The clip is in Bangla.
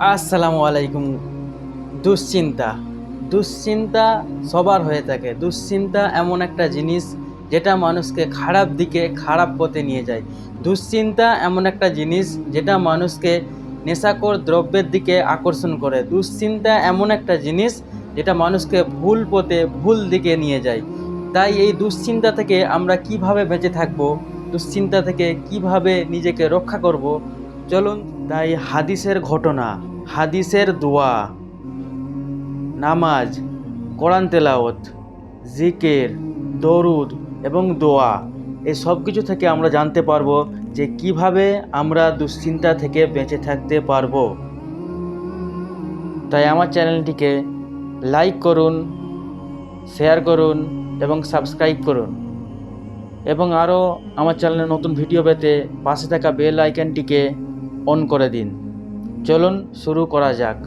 আসসালামু আলাইকুম। দুশ্চিন্তা দুশ্চিন্তা সবার হয়ে থাকে। দুশ্চিন্তা এমন একটা জিনিস যেটা মানুষকে খারাপ দিকে, খারাপ পথে নিয়ে যায়। দুশ্চিন্তা এমন একটা জিনিস যেটা মানুষকে নেশাখোর দ্রব্যের দিকে আকর্ষণ করে। দুশ্চিন্তা এমন একটা জিনিস যেটা মানুষকে ভুল পথে, ভুল দিকে নিয়ে যায়। তাই এই দুশ্চিন্তা থেকে আমরা কিভাবে বেঁচে থাকব, দুশ্চিন্তা থেকে কিভাবে নিজেকে রক্ষা করব, চলুন। তাই হাদিসের ঘটনা, হাদিসের দোয়া, নামাজ, কোরআন তেলাওয়াত, জিকির, দরুদ এবং দোয়া, এই সব কিছু থেকে আমরা জানতে পারবো যে কিভাবে আমরা দুশ্চিন্তা থেকে বেঁচে থাকতে পারবো। তাই আমার চ্যানেলটিকে লাইক করুন, শেয়ার করুন এবং সাবস্ক্রাইব করুন। এবং আরও আমার চ্যানেলে নতুন ভিডিও পেতে পাশে থাকা বেল আইকনটিকে অন করে দিন। চলুন শুরু করা যাক।